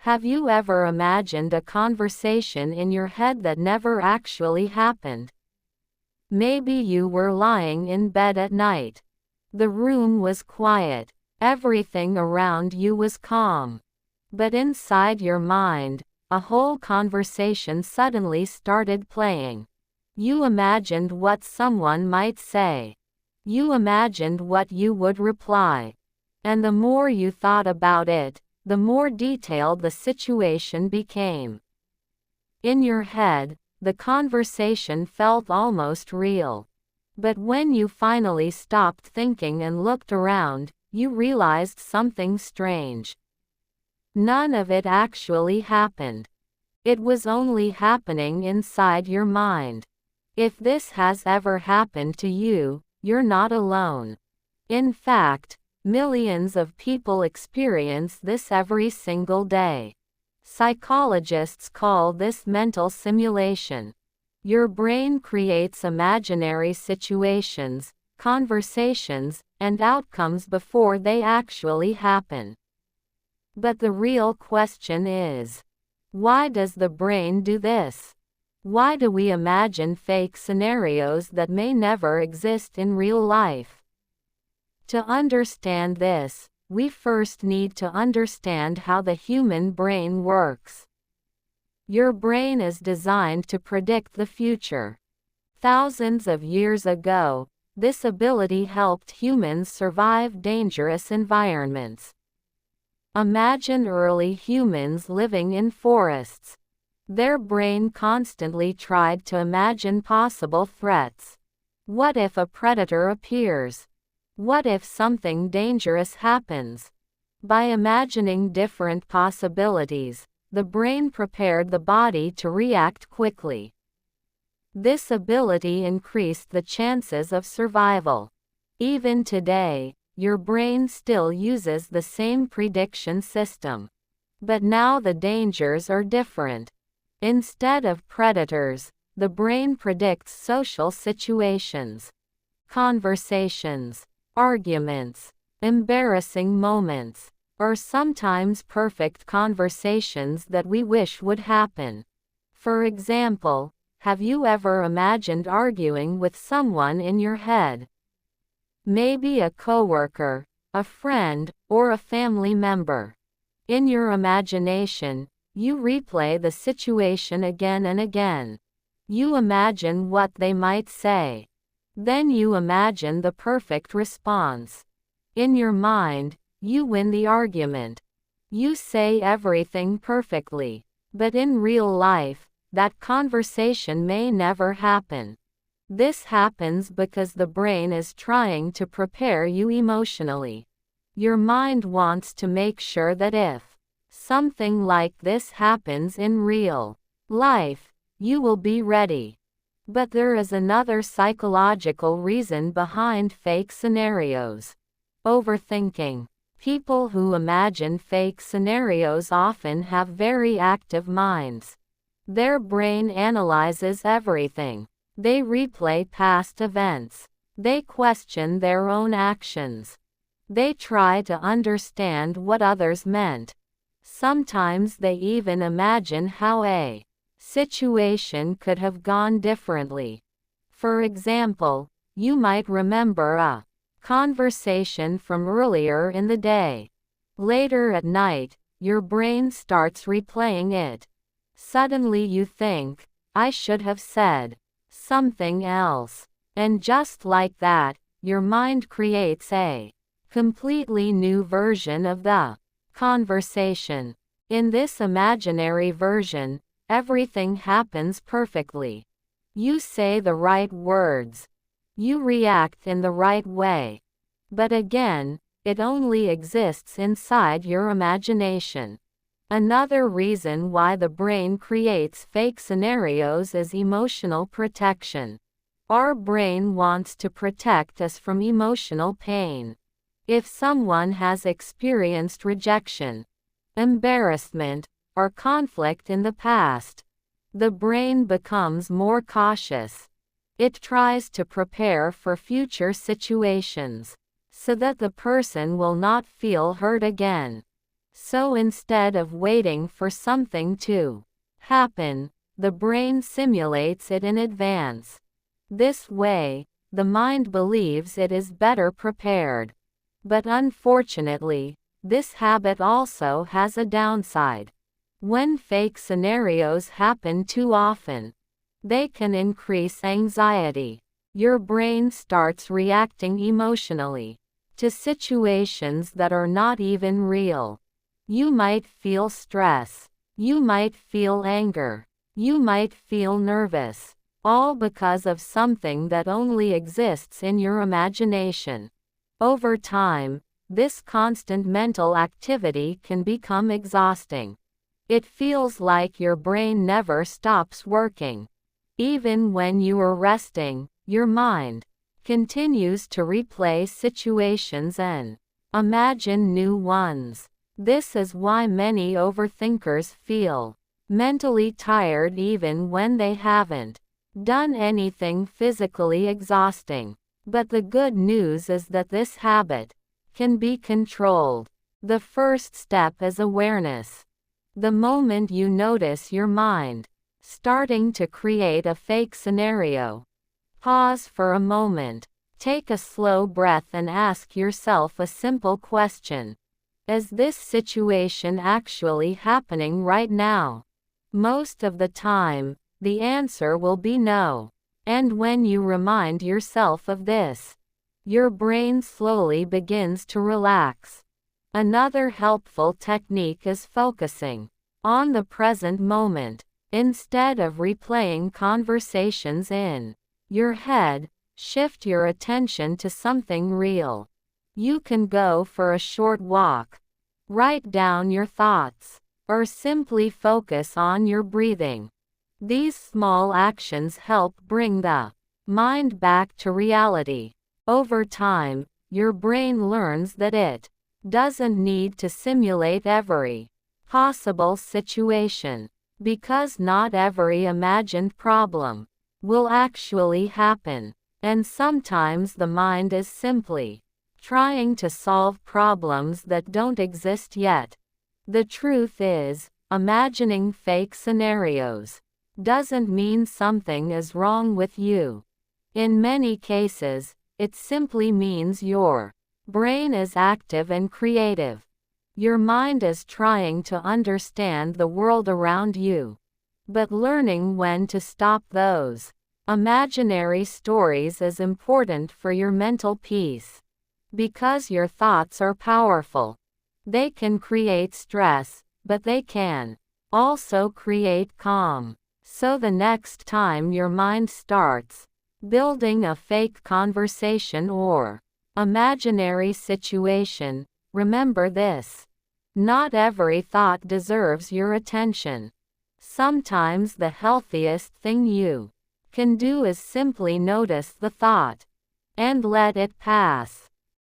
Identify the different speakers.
Speaker 1: Have you ever imagined a conversation in your head that never actually happened? Maybe you were lying in bed at night. The room was quiet. Everything around you was calm. But inside your mind, a whole conversation suddenly started playing. You imagined what someone might say. You imagined what you would reply. And the more you thought about it, the more detailed the situation became. In your head, the conversation felt almost real. But when you finally stopped thinking and looked around, you realized something strange. None of it actually happened. It was only happening inside your mind. If this has ever happened to you, you're not alone. In fact, millions of people experience this every single day. Psychologists call this mental simulation. Your brain creates imaginary situations, conversations, and outcomes before they actually happen. But the real question is, why does the brain do this? Why do we imagine fake scenarios that may never exist in real life? To understand this, we first need to understand how the human brain works. Your brain is designed to predict the future. Thousands of years ago, this ability helped humans survive dangerous environments. Imagine early humans living in forests. Their brain constantly tried to imagine possible threats. What if a predator appears? What if something dangerous happens? By imagining different possibilities, the brain prepared the body to react quickly. This ability increased the chances of survival. Even today, your brain still uses the same prediction system. But now the dangers are different. Instead of predators, the brain predicts social situations, conversations, arguments, embarrassing moments, or sometimes perfect conversations that we wish would happen. For example, have you ever imagined arguing with someone in your head? Maybe a coworker, a friend, or a family member. In your imagination, you replay the situation again and again. You imagine what they might say. Then you imagine the perfect response. In your mind, you win the argument. You say everything perfectly. But in real life, that conversation may never happen. This happens because the brain is trying to prepare you emotionally. Your mind wants to make sure that if something like this happens in real life, you will be ready. But there is another psychological reason behind fake scenarios. Overthinking. People who imagine fake scenarios often have very active minds. Their brain analyzes everything. They replay past events. They question their own actions. They try to understand what others meant. Sometimes they even imagine how a situation could have gone differently. For example, you might remember a conversation from earlier in the day. Later at night, your brain starts replaying it. Suddenly you think, I should have said something else. And just like that, your mind creates a completely new version of the conversation. In this imaginary version, everything happens perfectly. You say the right words. You react in the right way. But again, it only exists inside your imagination. Another reason why the brain creates fake scenarios is emotional protection. Our brain wants to protect us from emotional pain. If someone has experienced rejection, embarrassment, or conflict in the past, the brain becomes more cautious. It tries to prepare for future situations, so that the person will not feel hurt again. So instead of waiting for something to happen, the brain simulates it in advance. This way, the mind believes it is better prepared. But unfortunately, this habit also has a downside. When fake scenarios happen too often, they can increase anxiety. Your brain starts reacting emotionally to situations that are not even real. You might feel stress. You might feel anger. You might feel nervous. All because of something that only exists in your imagination. Over time, this constant mental activity can become exhausting. It feels like your brain never stops working. Even when you are resting, your mind continues to replay situations and imagine new ones. This is why many overthinkers feel mentally tired even when they haven't done anything physically exhausting. But the good news is that this habit can be controlled. The first step is awareness. The moment you notice your mind starting to create a fake scenario, pause for a moment. Take a slow breath and ask yourself a simple question. Is this situation actually happening right now? Most of the time, the answer will be no. And when you remind yourself of this, your brain slowly begins to relax. Another helpful technique is focusing on the present moment. Instead of replaying conversations in your head, shift your attention to something real. You can go for a short walk, write down your thoughts, or simply focus on your breathing. These small actions help bring the mind back to reality. Over time, your brain learns that it doesn't need to simulate every possible situation, because not every imagined problem will actually happen. And sometimes the mind is simply trying to solve problems that don't exist yet. The truth is, imagining fake scenarios doesn't mean something is wrong with you. In many cases, it simply means your brain is active and creative. Your mind is trying to understand the world around you. But learning when to stop those imaginary stories is important for your mental peace. Because your thoughts are powerful. They can create stress, but they can also create calm. So the next time your mind starts building a fake conversation or imaginary situation, remember this. Not every thought deserves your attention. Sometimes the healthiest thing you can do is simply notice the thought and let it pass.